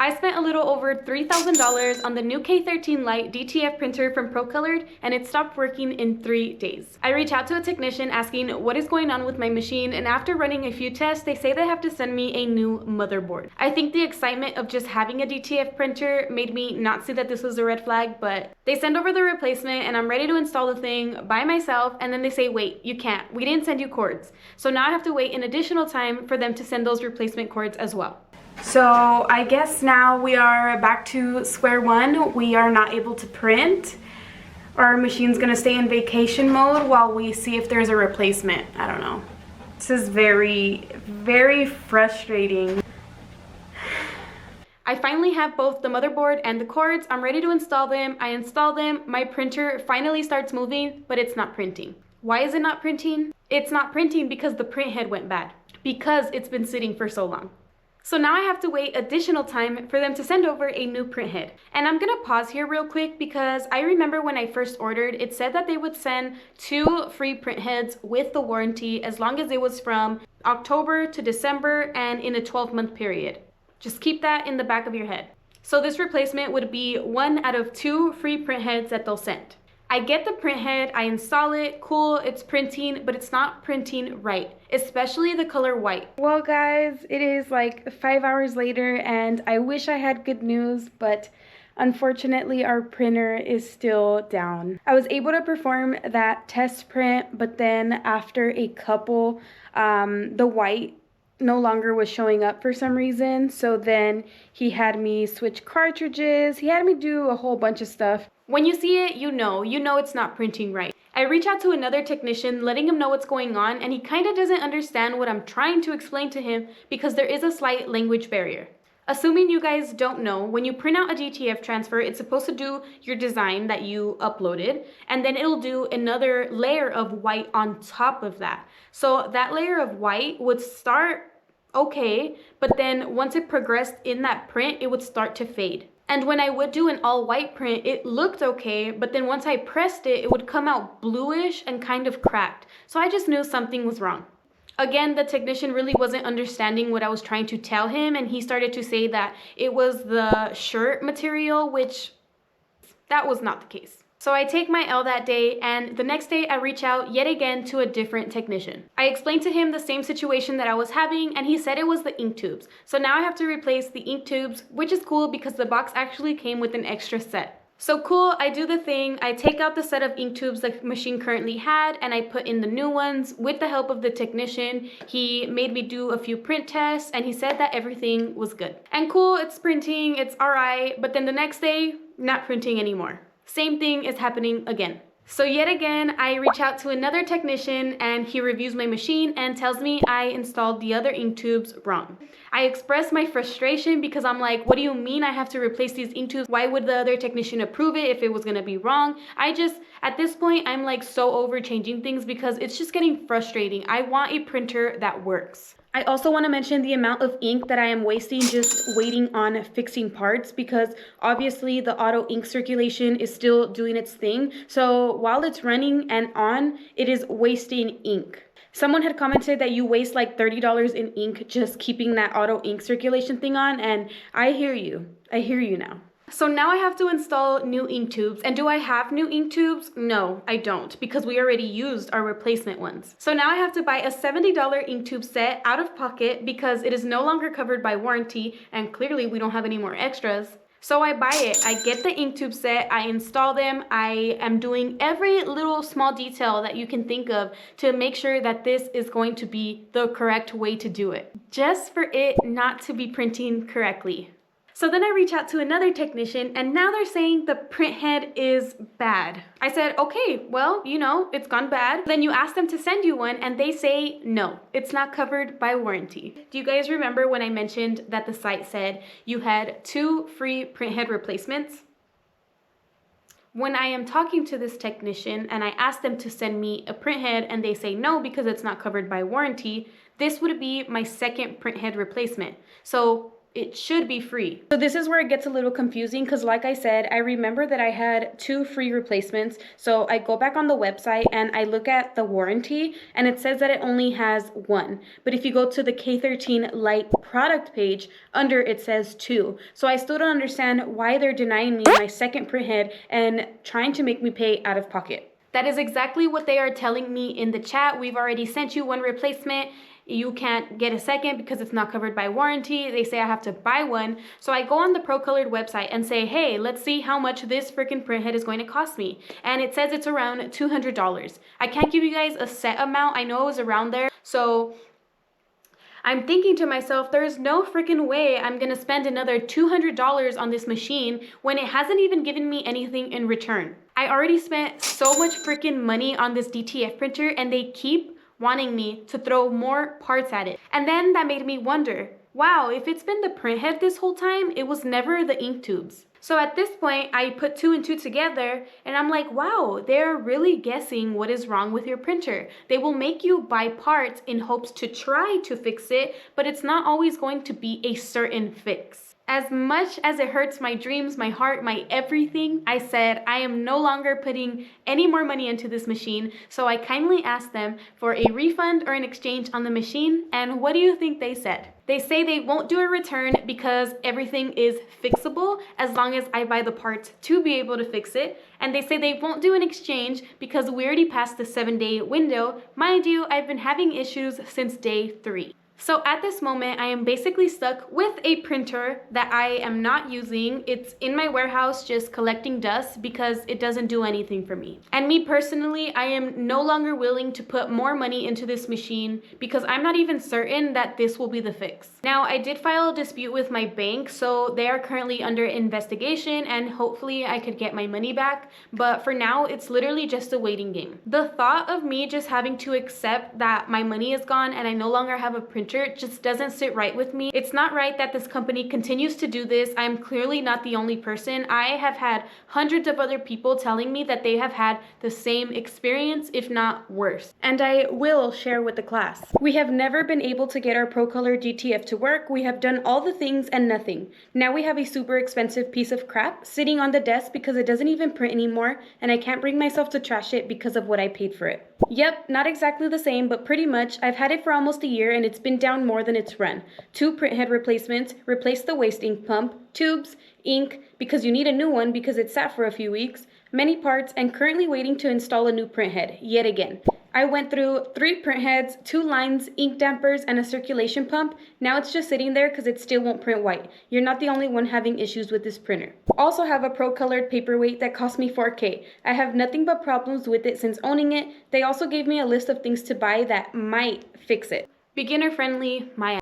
I spent a little over $3,000 on the new K13 Lite DTF printer from ProColored, and it stopped working in 3 days. I reach out to a technician asking what is going on with my machine, and after running a few tests, they say they have to send me a new motherboard. I think the excitement of just having a DTF printer made me not see that this was a red flag, but they send over the replacement and I'm ready to install the thing by myself, and then they say, wait, you can't. We didn't send you cords. So now I have to wait an additional time for them to send those replacement cords as well. So I guess now we are back to square one. We are not able to print. Our machine's gonna stay in vacation mode while we see if there's a replacement. I don't know. This is very, very frustrating. I finally have both the motherboard and the cords. I'm ready to install them. I install them. My printer finally starts moving, but it's not printing. Why is it not printing? It's not printing because the print head went bad, because it's been sitting for so long. So now I have to wait additional time for them to send over a new print head. And I'm gonna pause here real quick because I remember when I first ordered, it said that they would send 2 free print heads with the warranty as long as it was from October to December and in a 12-month period. Just keep that in the back of your head. So this replacement would be 1 out of 2 free print heads that they'll send. I get the print head, I install it, cool, it's printing, but it's not printing right, especially the color white. Well guys, it is like 5 hours later and I wish I had good news, but unfortunately our printer is still down. I was able to perform that test print, but then after a couple, the white no longer was showing up for some reason. So then he had me switch cartridges, he had me do a whole bunch of stuff. When you see it, you know it's not printing right. I reach out to another technician, letting him know what's going on, and he kind of doesn't understand what I'm trying to explain to him because there is a slight language barrier. Assuming you guys don't know, when you print out a DTF transfer, it's supposed to do your design that you uploaded, and then it'll do another layer of white on top of that. So that layer of white would start okay, but then once it progressed in that print, it would start to fade. And when I would do an all white print, it looked okay, but then once I pressed it, it would come out bluish and kind of cracked. So I just knew something was wrong. Again, the technician really wasn't understanding what I was trying to tell him, and he started to say that it was the shirt material, which that was not the case. So I take my L that day, and the next day I reach out yet again to a different technician. I explained to him the same situation that I was having, and he said it was the ink tubes. So now I have to replace the ink tubes, which is cool because the box actually came with an extra set. So cool, I do the thing, I take out the set of ink tubes the machine currently had, and I put in the new ones with the help of the technician. He made me do a few print tests, and he said that everything was good. And cool, it's printing, it's alright, but then the next day, not printing anymore. Same thing is happening again. So yet again, I reach out to another technician and he reviews my machine and tells me I installed the other ink tubes wrong. I express my frustration because I'm like, what do you mean I have to replace these ink tubes? Why would the other technician approve it if it was gonna be wrong? At this point, I'm like so over changing things because it's just getting frustrating. I want a printer that works. I also want to mention the amount of ink that I am wasting just waiting on fixing parts, because obviously the auto ink circulation is still doing its thing. So while it's running and on, it is wasting ink. Someone had commented that you waste like $30 in ink just keeping that auto ink circulation thing on, and I hear you. I hear you now. So now I have to install new ink tubes. And do I have new ink tubes? No, I don't, because we already used our replacement ones. So now I have to buy a $70 ink tube set out of pocket because it is no longer covered by warranty, and clearly we don't have any more extras. So I buy it, I get the ink tube set, I install them, I am doing every little small detail that you can think of to make sure that this is going to be the correct way to do it, just for it not to be printing correctly. So then I reach out to another technician, and now they're saying the print head is bad. I said, okay, well, it's gone bad. Then you ask them to send you one, and they say, no, it's not covered by warranty. Do you guys remember when I mentioned that the site said you had 2 free print head replacements? When I am talking to this technician and I ask them to send me a print head and they say no because it's not covered by warranty, this would be my second print head replacement. So it should be free. So this is where it gets a little confusing because like I said, I remember that I had 2 free replacements. So I go back on the website and I look at the warranty and it says that it only has 1. But if you go to the K13 Lite product page, under it says 2. So I still don't understand why they're denying me my second printhead and trying to make me pay out of pocket. That is exactly what they are telling me in the chat. We've already sent you 1 replacement. You can't get a second because it's not covered by warranty. They say I have to buy 1. So I go on the ProColored website and say, hey, let's see how much this freaking printhead is going to cost me. And it says it's around $200. I can't give you guys a set amount. I know it was around there. So I'm thinking to myself, there's no freaking way I'm gonna spend another $200 on this machine when it hasn't even given me anything in return. I already spent so much freaking money on this DTF printer and they keep wanting me to throw more parts at it. And then that made me wonder, wow, if it's been the printhead this whole time, it was never the ink tubes. So at this point, I put 2 and 2 together and I'm like, wow, they're really guessing what is wrong with your printer. They will make you buy parts in hopes to try to fix it, but it's not always going to be a certain fix. As much as it hurts my dreams, my heart, my everything, I said I am no longer putting any more money into this machine. So I kindly asked them for a refund or an exchange on the machine. And what do you think they said? They say they won't do a return because everything is fixable as long as I buy the parts to be able to fix it. And they say they won't do an exchange because we already passed the 7-day window. Mind you, I've been having issues since day 3. So at this moment, I am basically stuck with a printer that I am not using. It's in my warehouse just collecting dust because it doesn't do anything for me. And me personally, I am no longer willing to put more money into this machine because I'm not even certain that this will be the fix. Now, I did file a dispute with my bank, so they are currently under investigation and hopefully I could get my money back. But for now, it's literally just a waiting game. The thought of me just having to accept that my money is gone and I no longer have a printer just doesn't sit right with me. It's not right that this company continues to do this. I'm clearly not the only person. I have had hundreds of other people telling me that they have had the same experience, if not worse. And I will share with the class. We have never been able to get our ProColored DTF to work. We have done all the things and nothing. Now we have a super expensive piece of crap sitting on the desk because it doesn't even print anymore and I can't bring myself to trash it because of what I paid for it. Yep, not exactly the same, but pretty much. I've had it for almost a year and it's been down more than its run. 2 printhead replacements, replaced the waste ink pump, tubes, ink, because you need a new one because it sat for a few weeks, many parts, and currently waiting to install a new printhead, yet again. I went through 3 printheads, 2 lines, ink dampers, and a circulation pump. Now it's just sitting there because it still won't print white. You're not the only one having issues with this printer. Also have a ProColored paperweight that cost me $4K. I have nothing but problems with it since owning it. They also gave me a list of things to buy that might fix it. Beginner friendly, my